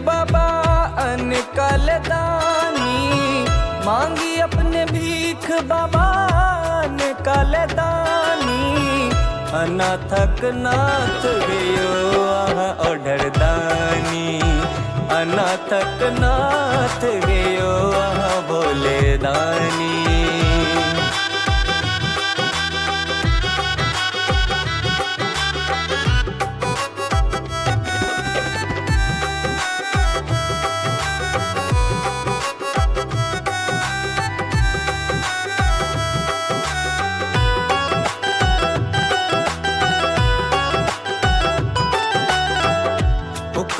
बाबा अनकल दानी, मांगी अपने भीख बाबा अनकल दानी। अनाथक नाथ गयो ओढ़र दानी, अनाथक नाथ गयो भोले दानी।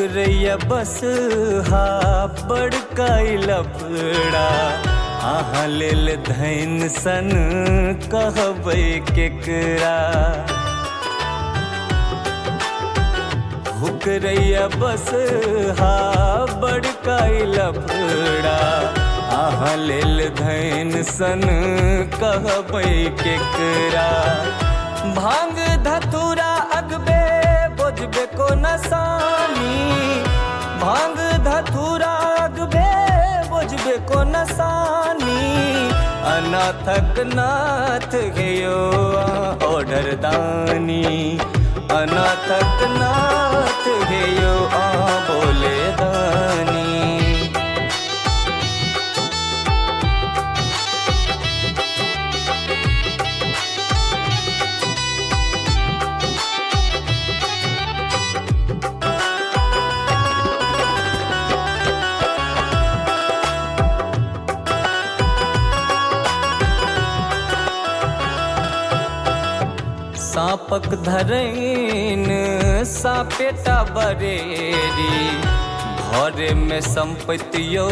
रैया बस हा बड़काई लफड़ा, आहा लेल धैन सन कहबै केकरा। हुकरैया बस हा बड़काई लफड़ा, आहा लेल धैन सन कहबै केकरा। भांग धतूरा अगबे बोझबे को नसानी, भांग धतूरा अगबे बोझबे को नसानी। अनाथक नाथ गयो ओढ़र दानी, अनाथक नाथ गयो भोले दानी। सापक धरैन सापेटा बरेरी, घर में संपत्तियों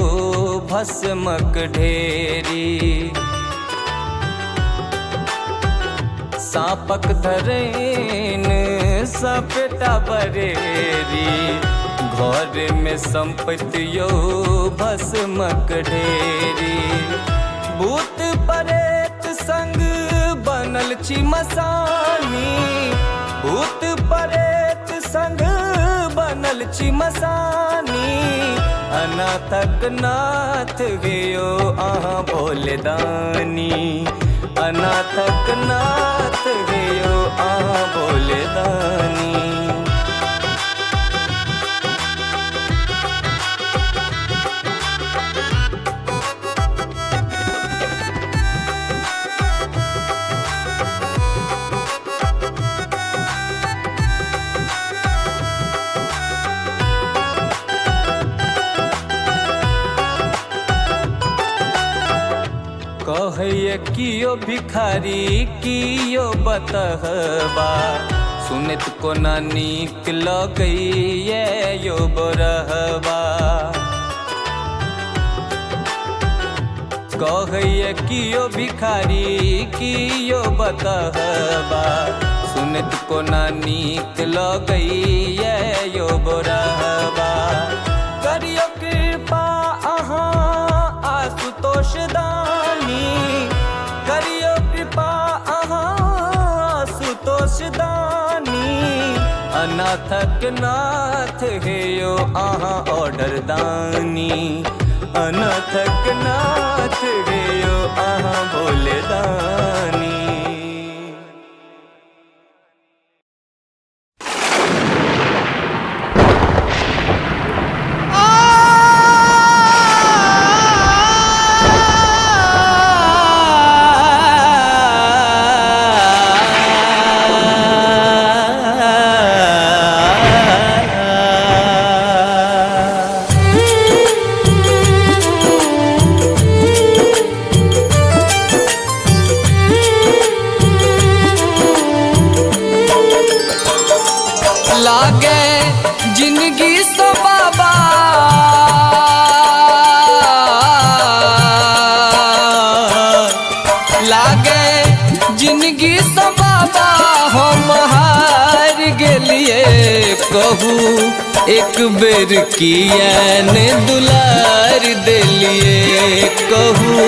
भस्मक ढेरी। सापक धरैन सापेटा बरेरी, घर में संपत्तियों भस्मक ढेरी। भूत परेत संग बनल छी मसानी, भूत परेत संग बनल छी मसानी। अनाथक नाथ गयो भोले दानी, अनाथक नाथ गयो भोले दानी। कहिए कियो भिखारी कियो बतहबा, सुनत को ना नीक लगैये यो बरहबा। कहिए कियो भिखारी कियो बतहबा, सुनत को ना नीक लगैये यो बरहबा। करियो कृपा अहाँ आशुतोष दानी, करियो कृपा अहाँ आशुतोष दानी। अनाथक नाथ गयो ओढ़र दानी, अनाथक नाथ गयो भोले दानी। कहू एक बेर किया ने दुलार दिलिए, कहू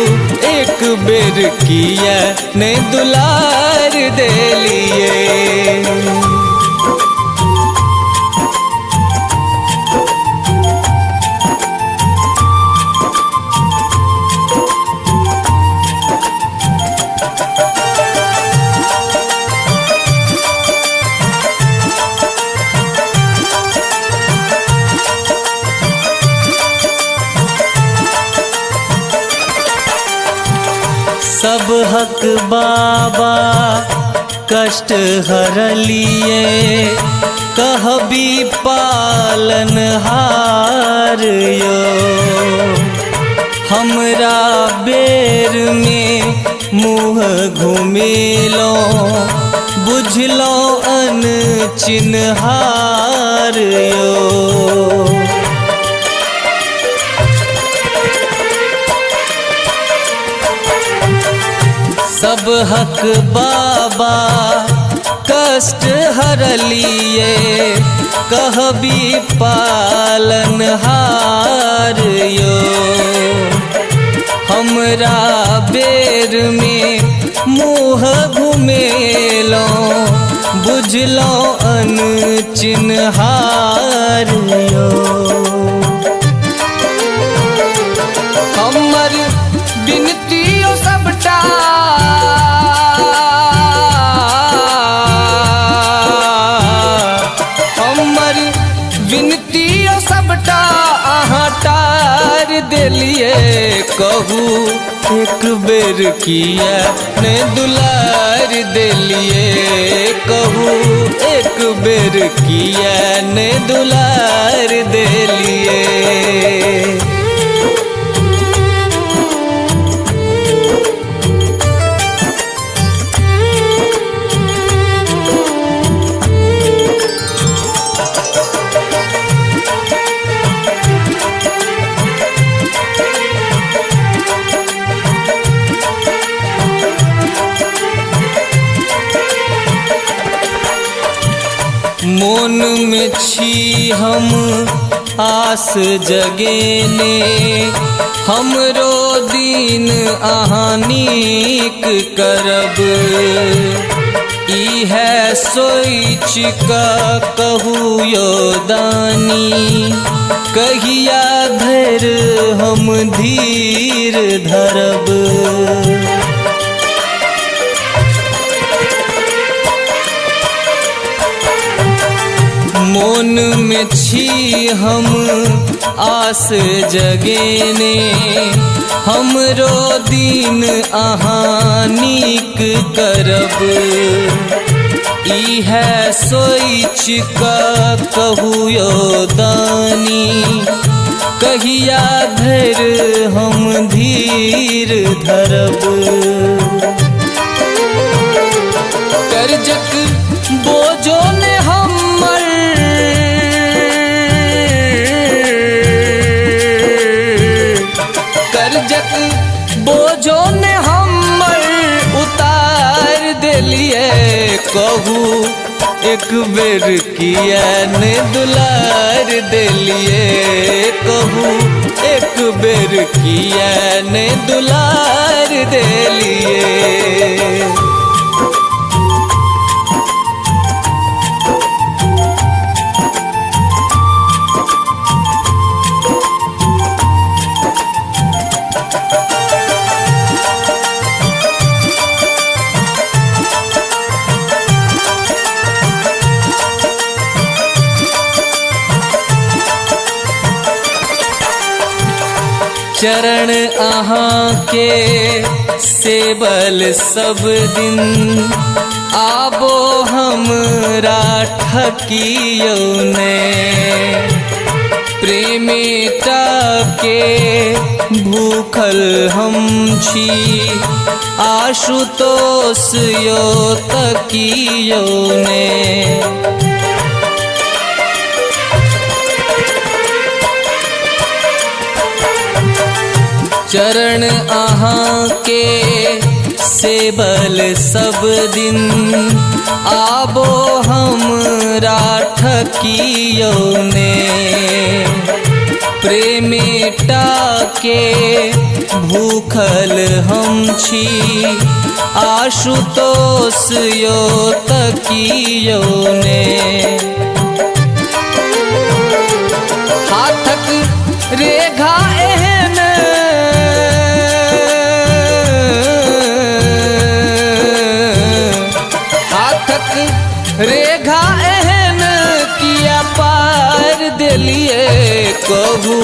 एक बेर किया ने दुलार दिलिए। सब हक बाबा कष्ट हरलिए कहबी पालन हार यो हमरा बेर में मुँह घुमेलो बुझलो अन चिन्हार यो सब हक बाबा कष्ट हरलिए कहबी पालन हार यो हमरा बेर में मुँह घुमेलो बुझलो अन चिन्हार यो हमर बिनतियों सबटा हमर बिनतियों सबटा अहाँ टार देलिए कहू एक बेर किया ने दुलार देलिए कहू एक बेर किया ने दुलार देलिए मोन में छी हम आस जगेने हमरो दिन अहाँ नीक करब ई है सोच का कहू यो दानी कहिया धर हम धीर धरब मोन में छी हम आस जगेने हमरो दिन अहाँ नीक करब ई है सोच का कहू यो दानी कहिया धर हम धीर धरब कर्जक बोझो ने कर्जक बोझो ने हमर उतार देलिए कहू एक बेर किया ने दुलार देलिए कहू एक बेर किया ने दुलार देलिए चरण अहाँ के सेवल सब दिन आबो हमरा ठकियो ने प्रेमेटा के भूखल हम छी आशुतोष यो तकियो ने चरण अहाँ के सेवल सब दिन आबो हमरा ठकियो ने प्रेमेटा के भूखल हम छी आशुतोष यो तकियो ने हाथक रेखा एहन रेखा एहन किया पार दिलिए कहू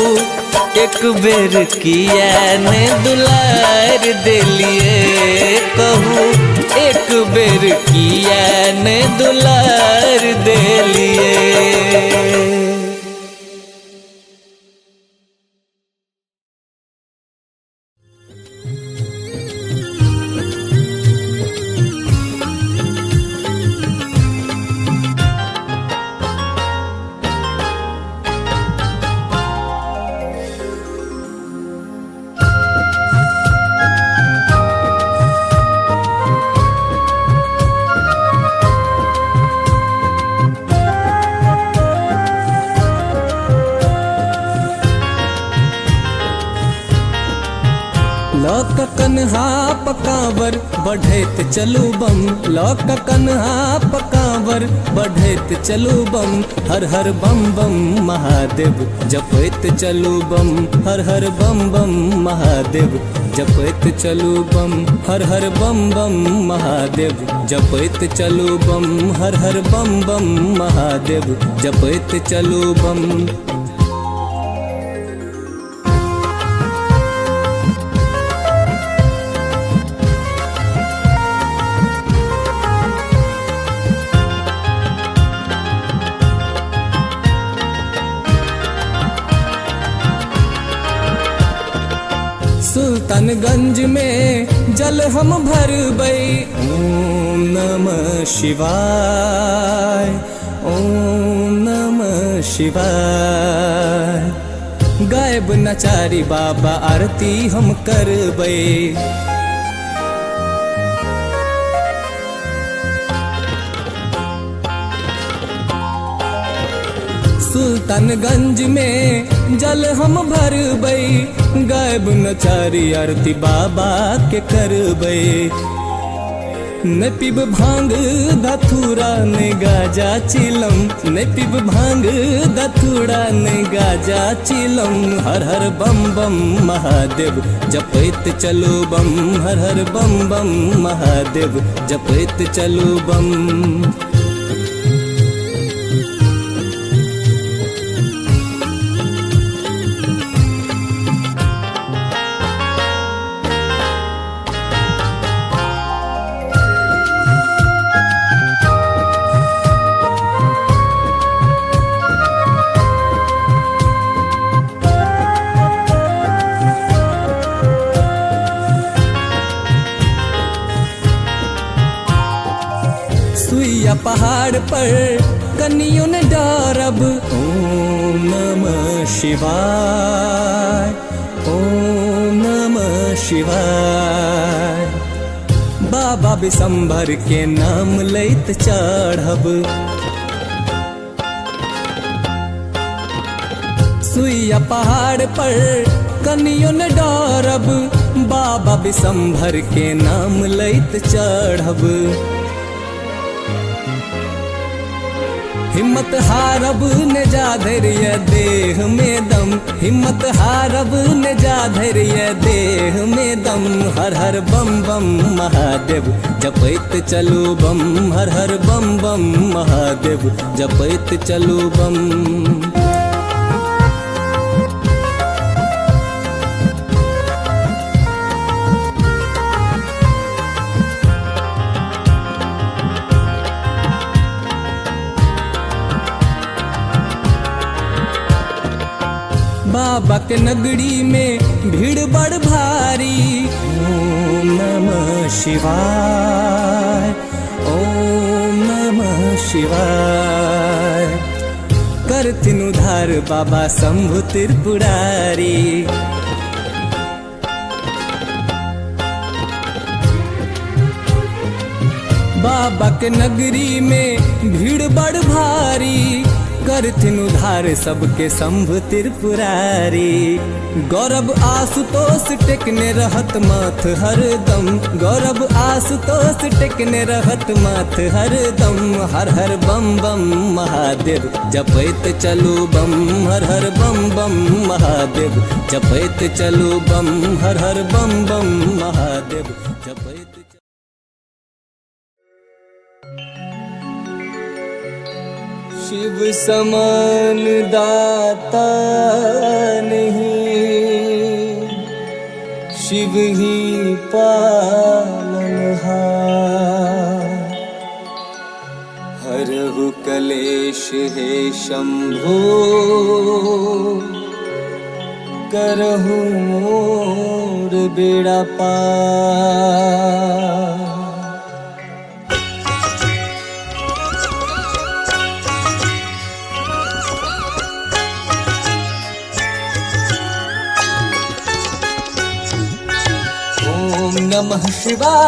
एक बेर किया ने दुलार दिलिए कहूँ, एक बेर किया ने दुलार दिलिए। लौक कन्हा पकावर बढ़ैत चलू बम, लौक कन्हा पकावर बढ़ैत चलू बम, हर हर बम बम महादेव जपैत चलू बम, हर हर बम बम महादेव जपैत चलू बम, हर हर बम बम महादेव जपैत चलू बम, हर हर बम बम महादेव जपैत चलू बम। सुल्तानगंज में जल हम भरबै, ओम नमः शिवाय, ओम नमः शिवाय। गायब नचारी बाबा आरती हम करबै, सुल्तानगंज में जल हम भरबै, गायब नचारी आरती बाबा के करबै। न पिब भांग धतूरा ने गाजा चिलम, न पिब भांग धतूरा ने गाजा चिलम, हर हर बम बम महादेव जपैत चलो बम, हर हर बम बम महादेव जपैत चलो बम। सुइया पहाड़ पर कनियों ने डरब, ओम नमः शिवाय, ओम नमः शिवाय। बाबा विशंभर के नाम लैत चढ़ब, सुइया पहाड़ पर कनियों ने डरब, बाबा विशंभर के नाम लैत चढ़ब। हिम्मत हारब न जा धैर्य देह में दम, हिम्मत हारब न जा धैर्य देह में दम, हर हर बम बम महादेव जपैत चलो बम, हर हर बम बम महादेव जपैत चलो बम। बाबा के नगरी में भीड़ बड़ भारी, ओम नमः शिवाय, ओम नमः शिवाय। करथिन उद्धार बाबा शंभु त्रिपुरारी, बाबा के नगरी में भीड़ बड़ भारी, करथिन उधार सबके शंभु त्रिपुरारी। गौरव आशुतोष टेकने रहत माथ हरदम, गौरव आशुतोष टेकने रहत माथ हरदम, हर हर बम बम महादेव जपैत चलो बम, हर हर बम बम महादेव जपैत चलो बम, हर हर बम बम महादेव जपैत। शिव समान दाता नहीं, शिव ही पालनहार। हरहु कलेश हे शंभो, करहु मोर बेड़ा पार। ओम नमः शिवाय,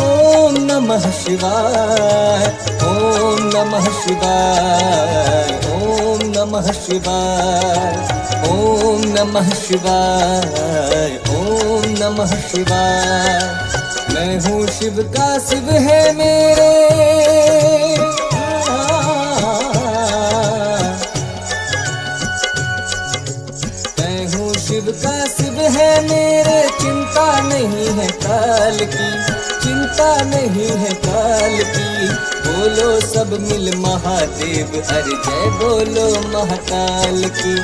ओम नमः शिवाय, ओम नमः शिवाय, ओम नमः शिवाय, ओम नमः शिवाय, ओम नमः शिवाय। मैं हूँ शिव का शिव है मेरे, शिव का शिव है मेरे। चिंता नहीं है काल की, चिंता नहीं है काल की। बोलो सब मिल महादेव अरे जय बोलो महाकाल की।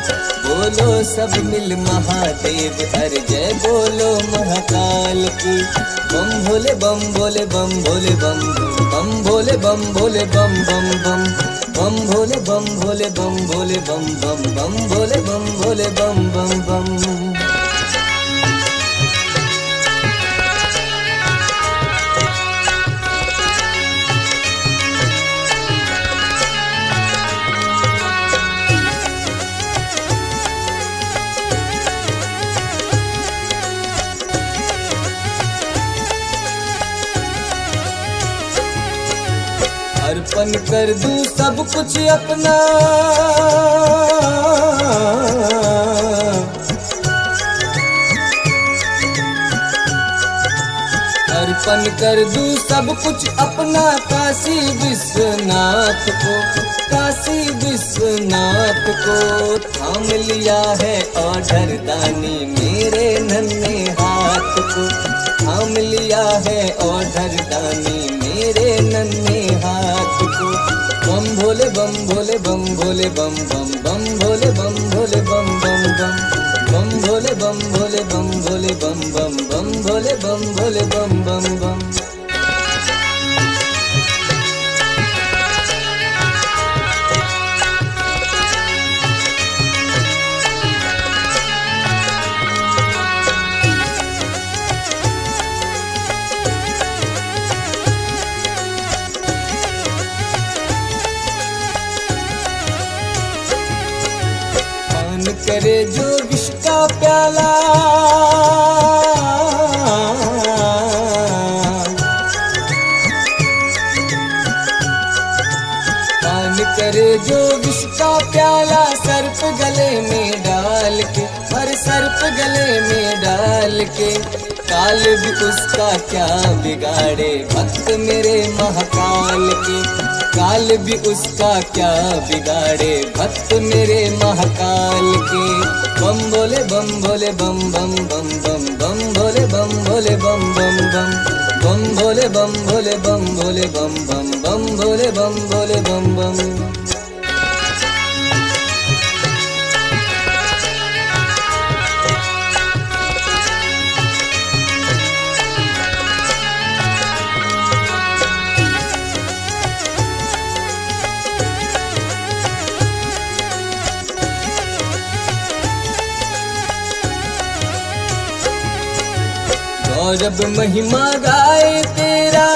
बोलो सब मिल महादेव अरे जय बोलो महाकाल की। बम भोले बम भोले बम भोले बम बम भोले बम भोले बम बम बम बम भोले बम भोले बम भोले बम बम बम भोले बम भोले बम बम बम। अर्पण कर दूं सब कुछ अपना, अर्पण कर दूं सब कुछ अपना। काशी विश्वनाथ को, काशी विश्वनाथ को थाम लिया है ऑर्डर दानी मेरे नन्हे हाथ को। थाम लिया है ऑर्डर दानी मेरे नन्हे हाथ को। बम भोले बम भोले बम भोले बम बम बम भोले बम भोले बम बम बम बम भोले बम भोले बम भोले बम बम बम भोले बम भोले बम बम बम। करे जो विष का प्याला, पान करे जो विष का प्याला। सर्प गले में डाल के, हर सर्प गले में डाल के। काल भी उसका क्या बिगाड़े भक्त मेरे महाकाल के। काल भी उसका क्या बिगाड़े भक्त मेरे महाकाल के। बम भोले बम भोले बम बम बम बम बम भोले बम भोले बम बम बम बम भोले बम भोले बम भोले बम बम बम भोले बम भोले बम बम। गौरव महिमा गाए तेरा,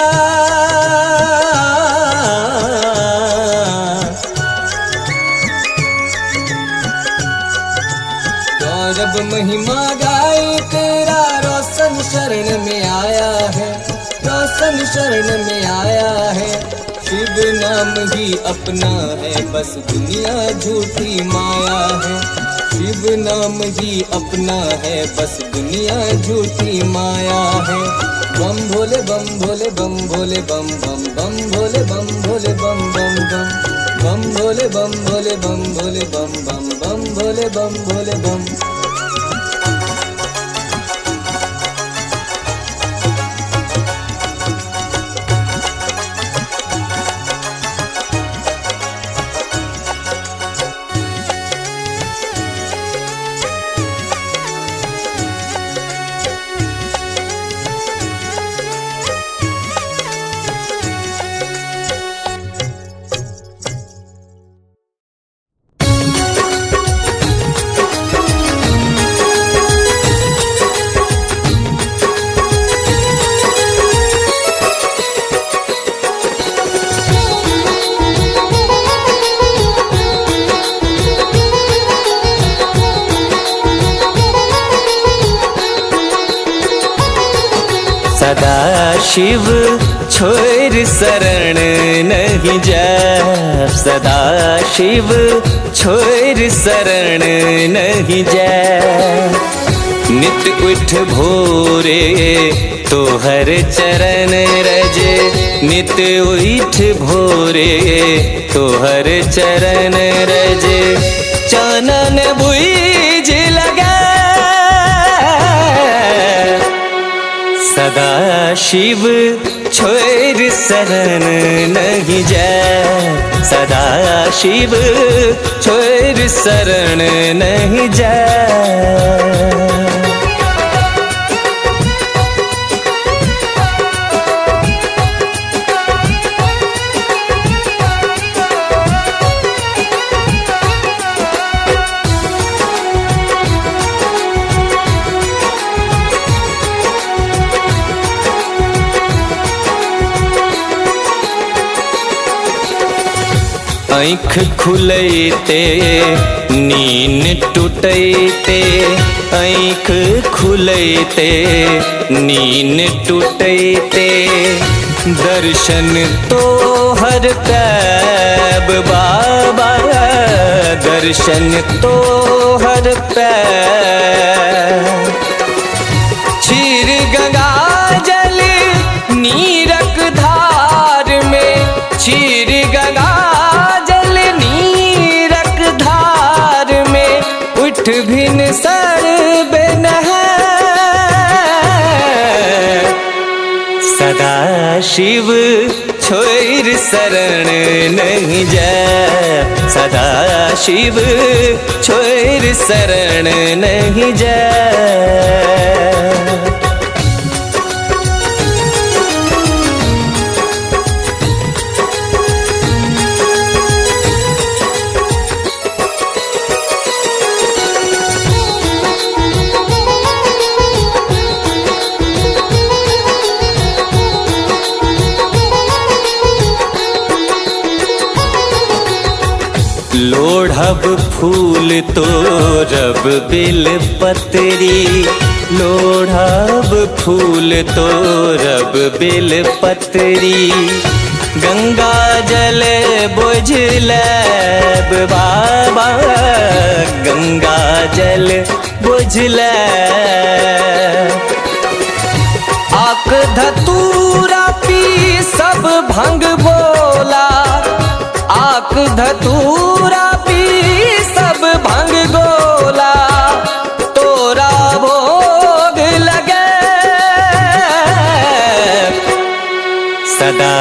गौरव महिमा गाए तेरा। रोशन शरण में आया है, रोशन शरण में आया है। शिव नाम ही अपना है बस दुनिया झूठी माया है। शिव नाम ही अपना है बस दुनिया झूठी माया है। बम भोले बम भोले बम भोले बम बम बम भोले बम भोले बम बम बम बम भोले बम भोले बम भोले बम बम बम भोले बम भोले बम। सदा शिव छोड़ शरण नहीं जा, सदा शिव छोड़ शरण नहीं जा। नित उठ भोरे तोहर चरण रजे, नित उठ भोरे तोहर चरण रजे। चानन बुझ लगा सदा शिव छोड़ शरण नहीं जा, सदा शिव छोड़ शरण नहीं जा। आँख खुलैते नींद टूटैते, आँख खुलैते नींद टूटैते। दर्शन तोहर पैब बाबा, दर्शन तोहर पैब। क्षीर गंगा जल नीरक धार में, क्षीर गंगा उठ भिन सर बेनह। सदा शिव छोड़ शरण नहीं जा, सदा शिव छोड़ शरण नहीं जा। लोढ़ब फूल तोरब बेल पतरी, लोढ़ब फूल तोरब बेल पतरी। गंगा जल बुझलैब बाबा, गंगा जल बुझलैब। आक धतूरा पी सब भंग बोला, आक धतूरा पी सब भंग गोला। तोरा भोग लगे सदा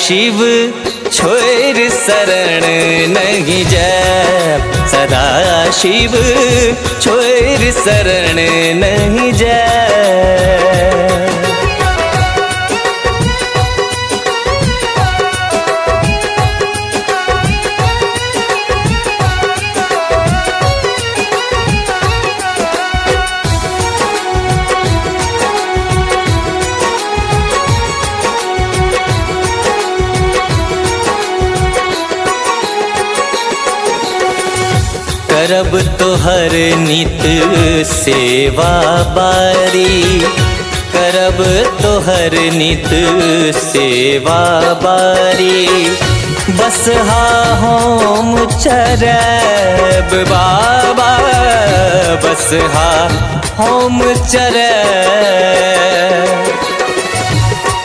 शिव छोड़ शरण नहीं जा, सदा शिव छोड़ शरण नहीं जा। करब तोहर नित सेवा बारी, करब तोहर नित सेवा बारी। बसहा होम चरब बाबा, बसहा होम चरब।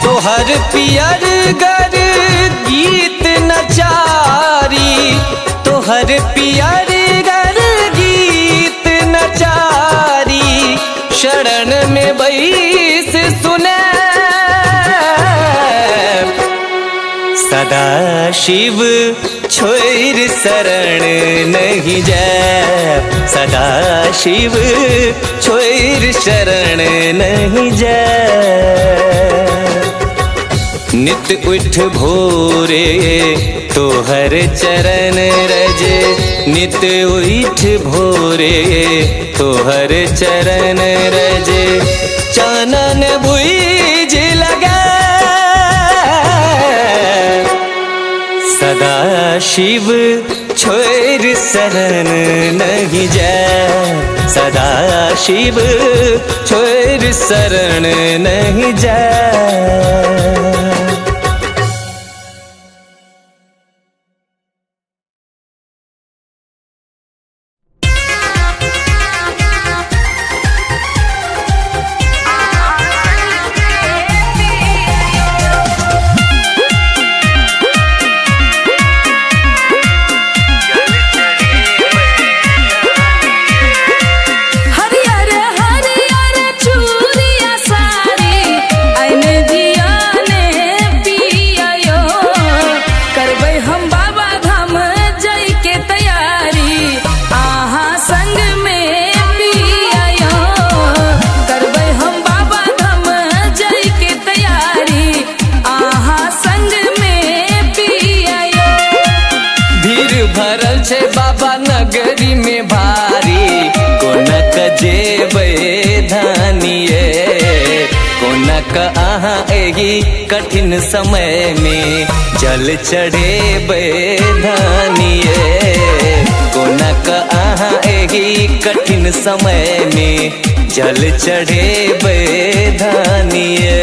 तोहर पियर गर गीत नचारी, तोहर पियर नचारी। शरण में बैस सुने सदा शिव छोड़ शरण नहीं जा, सदा शिव छोड़ शरण नहीं जा। नित उठ भोरे तोहर चरण रजे, नित उठ भोरे तोहर चरण रजे। चानन बुझ लगा सदा शिव छोड़ शरण नहीं जा, सदा शिव छोड़ शरण नहीं जा। बाबा नगरी में भारी कोनक जेबे धानिए, कोनक आहा एही कठिन समय में जल चढ़ेबे धानिए, कोनक आहा एही कठिन समय में जल चढ़ेबे धानिए।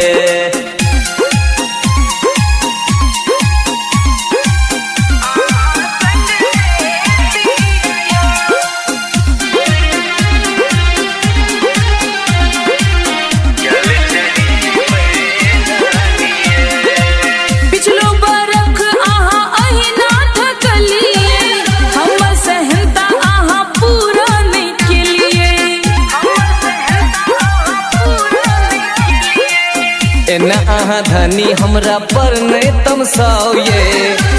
एना आहा धनी हमरा पर नहीं तम साओये,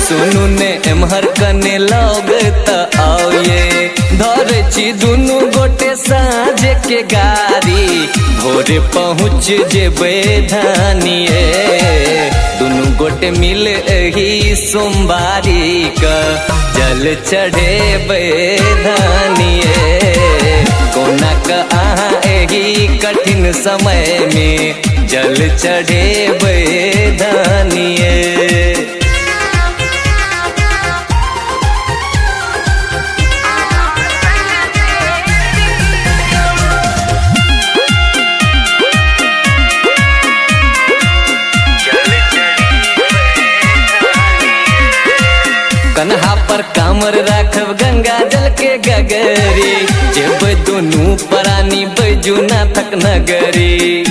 सुनु ने एमहर कने लौग त आओये। धर छी दुनु गोटे साँझ के गारी, भोरे पहुँच जेबे धानिए, दुनु गोटे मिल एही सोमवारी का जल चढ़ेबे धानिए, कोनक आहा एही कठिन समय में जल चढ़ेबे धानिए। कन्हा पर कामर राखब गंगा जल के गगरी, जेब दुनू प्राणी बैजुनाथक नगरी।